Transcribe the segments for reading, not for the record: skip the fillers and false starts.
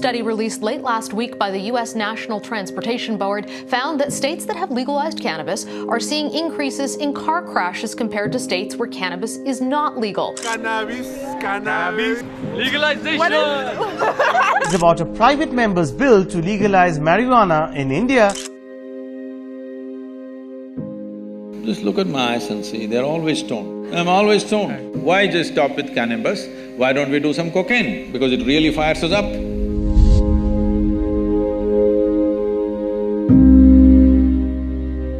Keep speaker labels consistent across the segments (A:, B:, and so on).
A: study released late last week by the U.S. National Transportation Board found that states that have legalized cannabis are seeing increases in car crashes compared to states where cannabis is not legal.
B: Cannabis, legalization!
C: It's about a private member's bill to legalize marijuana in India.
D: Just look at my eyes and see, they're always stoned. I'm always stoned. Why just stop with cannabis? Why don't we do some cocaine? Because it really fires us up.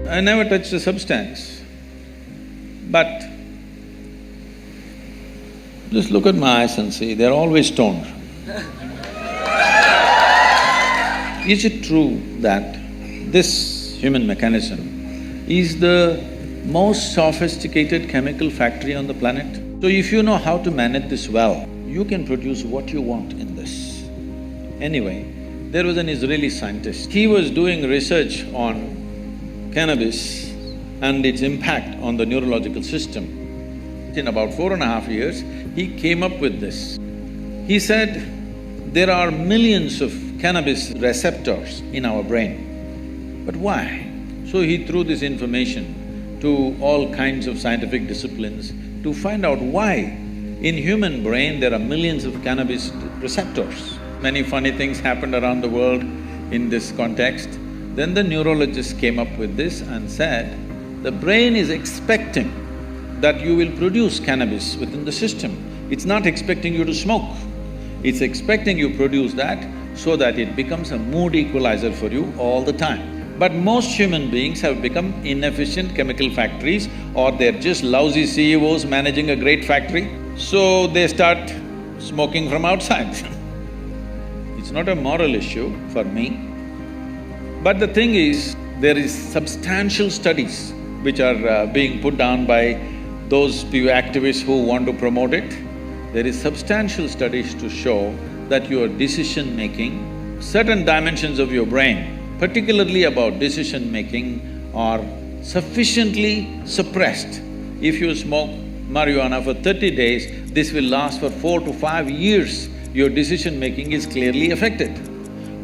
D: I never touched a substance, but just look at my eyes and see, they're always stoned. Is it true that this human mechanism is the most sophisticated chemical factory on the planet? So if you know how to manage this well, you can produce what you want in this. Anyway, there was an Israeli scientist. He was doing research on cannabis and its impact on the neurological system. In about 4.5 years, he came up with this. He said, there are millions of cannabis receptors in our brain, but why? So he threw this information to all kinds of scientific disciplines to find out why in human brain there are millions of cannabis receptors. Many funny things happened around the world in this context. Then the neurologist came up with this and said, the brain is expecting that you will produce cannabis within the system. It's not expecting you to smoke. It's expecting you produce that so that it becomes a mood equalizer for you all the time. But most human beings have become inefficient chemical factories, or they're just lousy CEOs managing a great factory, so they start smoking from outside. It's not a moral issue for me. But the thing is, there is substantial studies which are being put down by those few activists who want to promote it. There is substantial studies to show that your decision-making, certain dimensions of your brain, particularly about decision-making, are sufficiently suppressed. If you smoke marijuana for 30 days, this will last for 4 to 5 years. Your decision-making is clearly affected.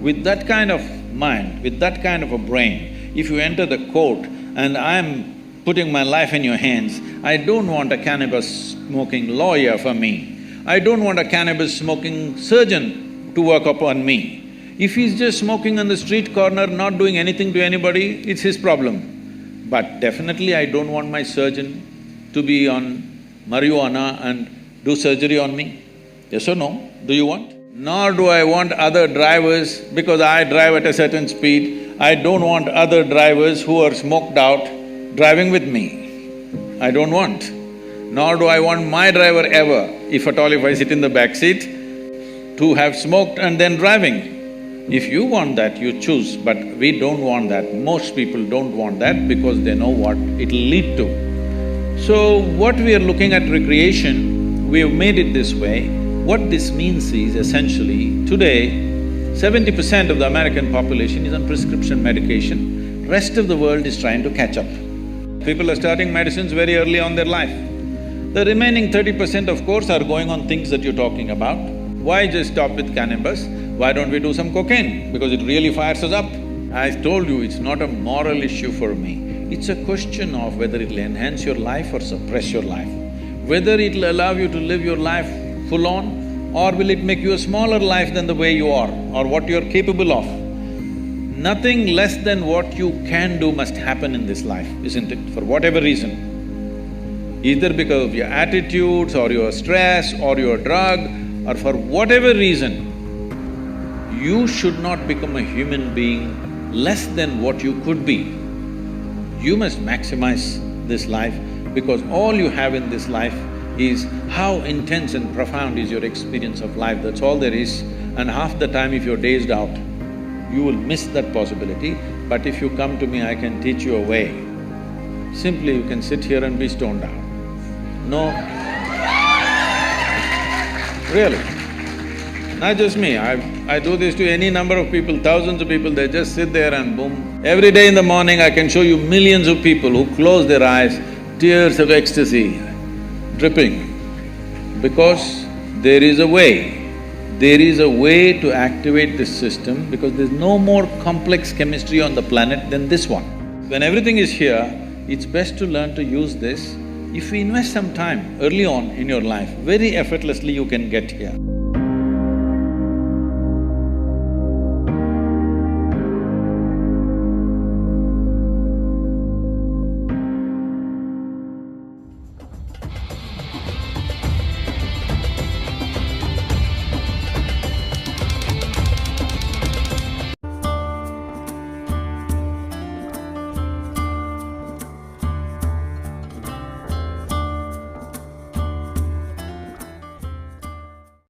D: With that kind of mind, with that kind of a brain, if you enter the court and I'm putting my life in your hands, I don't want a cannabis-smoking lawyer for me. I don't want a cannabis-smoking surgeon to work upon me. If he's just smoking on the street corner, not doing anything to anybody, it's his problem. But definitely I don't want my surgeon to be on marijuana and do surgery on me. Yes or no? Do you want? Nor do I want other drivers, because I drive at a certain speed, I don't want other drivers who are smoked out driving with me. I don't want. Nor do I want my driver ever, if at all if I sit in the back seat, to have smoked and then driving. If you want that, you choose, but we don't want that. Most people don't want that because they know what it'll lead to. So, what we are looking at recreation, we have made it this way. What this means is essentially, today, 70% of the American population is on prescription medication, rest of the world is trying to catch up. People are starting medicines very early on their life. The remaining 30% of course are going on things that you're talking about. Why just stop with cannabis? Why don't we do some cocaine? Because it really fires us up. I told you, it's not a moral issue for me. It's a question of whether it'll enhance your life or suppress your life. Whether it'll allow you to live your life full on, or will it make you a smaller life than the way you are, or what you're capable of. Nothing less than what you can do must happen in this life, isn't it? For whatever reason. Either because of your attitudes, or your stress, or your drug, or for whatever reason, you should not become a human being less than what you could be. You must maximize this life, because all you have in this life is how intense and profound is your experience of life, that's all there is. And half the time if you're dazed out, you will miss that possibility. But if you come to me, I can teach you a way. Simply you can sit here and be stoned out. No, really. Not just me, I do this to any number of people, thousands of people, they just sit there and boom. Every day in the morning I can show you millions of people who close their eyes, tears of ecstasy dripping, because there is a way there is a way to activate this system because there's no more complex chemistry on the planet than this one. When everything is here, it's best to learn to use this. If you invest some time early on in your life, very effortlessly you can get here.